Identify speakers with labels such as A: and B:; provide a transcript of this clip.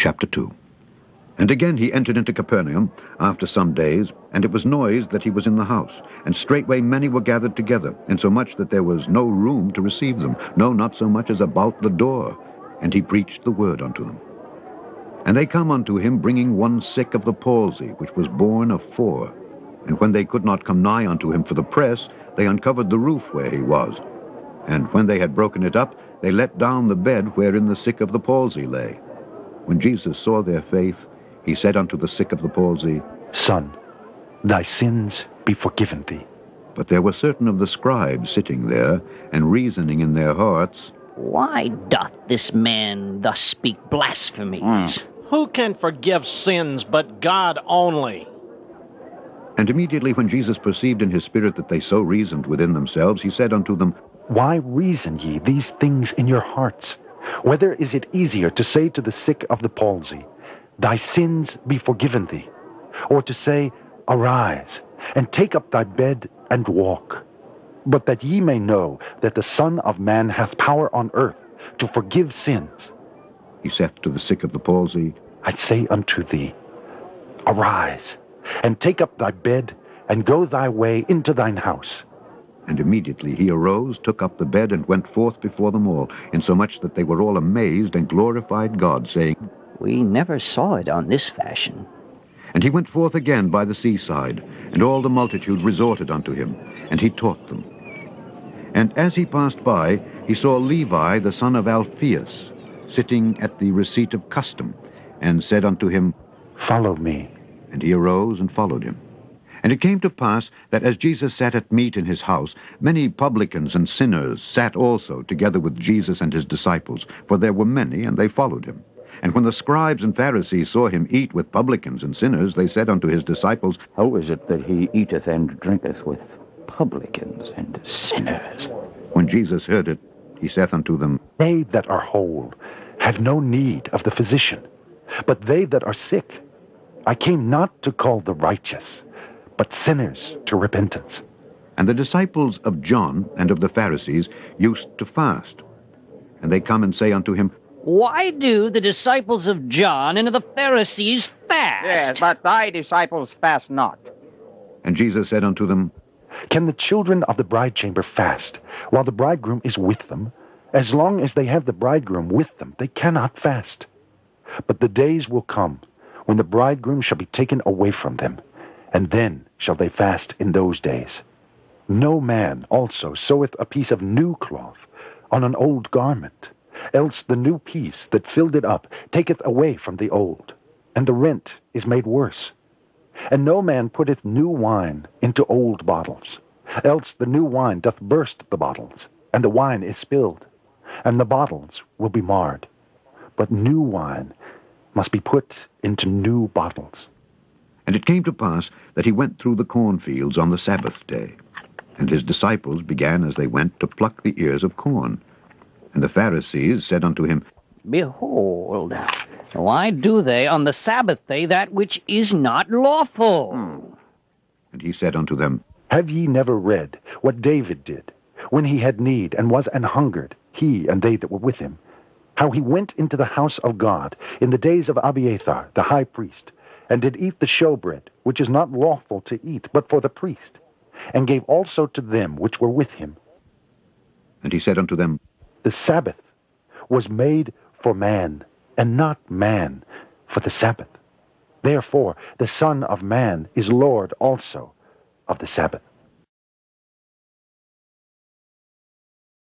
A: Chapter 2. And again he entered into Capernaum after some days, and it was noised that he was in the house. And straightway many were gathered together, insomuch that there was no room to receive them, no, not so much as about the door. And he preached the word unto them. And they come unto him, bringing one sick of the palsy, which was borne of 4. And when they could not come nigh unto him for the press, they uncovered the roof where he was. And when they had broken it up, they let down the bed wherein the sick of the palsy lay. When Jesus saw their faith, he said unto the sick of the palsy,
B: Son, thy sins be forgiven thee.
A: But there were certain of the scribes sitting there, and reasoning in their hearts,
C: Why doth this man thus speak blasphemies?
D: Who can forgive sins but God only?
A: And immediately when Jesus perceived in his spirit that they so reasoned within themselves, he said unto them,
B: Why reason ye these things in your hearts? Whether is it easier to say to the sick of the palsy, Thy sins be forgiven thee, or to say, Arise, and take up thy bed and walk? But that ye may know that the Son of Man hath power on earth to forgive sins.
A: He saith to the sick of the palsy,
B: I say unto thee, Arise, and take up thy bed, and go thy way into thine house.
A: And immediately he arose, took up the bed, and went forth before them all, insomuch that they were all amazed and glorified God, saying,
C: We never saw it on this fashion.
A: And he went forth again by the seaside, and all the multitude resorted unto him, and he taught them. And as he passed by, he saw Levi the son of Alphaeus, sitting at the receipt of custom, and said unto him,
B: Follow me.
A: And he arose and followed him. And it came to pass that as Jesus sat at meat in his house, many publicans and sinners sat also together with Jesus and his disciples, for there were many, and they followed him. And when the scribes and Pharisees saw him eat with publicans and sinners, they said unto his disciples,
E: How is it that he eateth and drinketh with publicans and sinners?
A: When Jesus heard it, he saith unto them,
B: They that are whole have no need of the physician, but they that are sick. I came not to call the righteous, but sinners to repentance.
A: And the disciples of John and of the Pharisees used to fast. And they come and say unto him,
C: Why do the disciples of John and of the Pharisees fast?
E: Yes, but thy disciples fast not.
A: And Jesus said unto them,
B: Can the children of the bridechamber fast, while the bridegroom is with them? As long as they have the bridegroom with them, they cannot fast. But the days will come, when the bridegroom shall be taken away from them, and then shall they fast in those days. No man also seweth a piece of new cloth on an old garment, else the new piece that filled it up taketh away from the old, and the rent is made worse. And no man putteth new wine into old bottles, else the new wine doth burst the bottles, and the wine is spilled, and the bottles will be marred. But new wine must be put into new bottles.
A: And it came to pass that he went through the cornfields on the Sabbath day. And his disciples began as they went to pluck the ears of corn. And the Pharisees said unto him,
C: Behold, why do they on the Sabbath day that which is not lawful?
A: And he said unto them,
B: Have ye never read what David did, when he had need and was an hungered, he and they that were with him, how he went into the house of God in the days of Abiathar the high priest, and did eat the showbread, which is not lawful to eat, but for the priest, and gave also to them which were with him.
A: And he said unto them,
B: The Sabbath was made for man, and not man for the Sabbath. Therefore the Son of Man is Lord also of the Sabbath.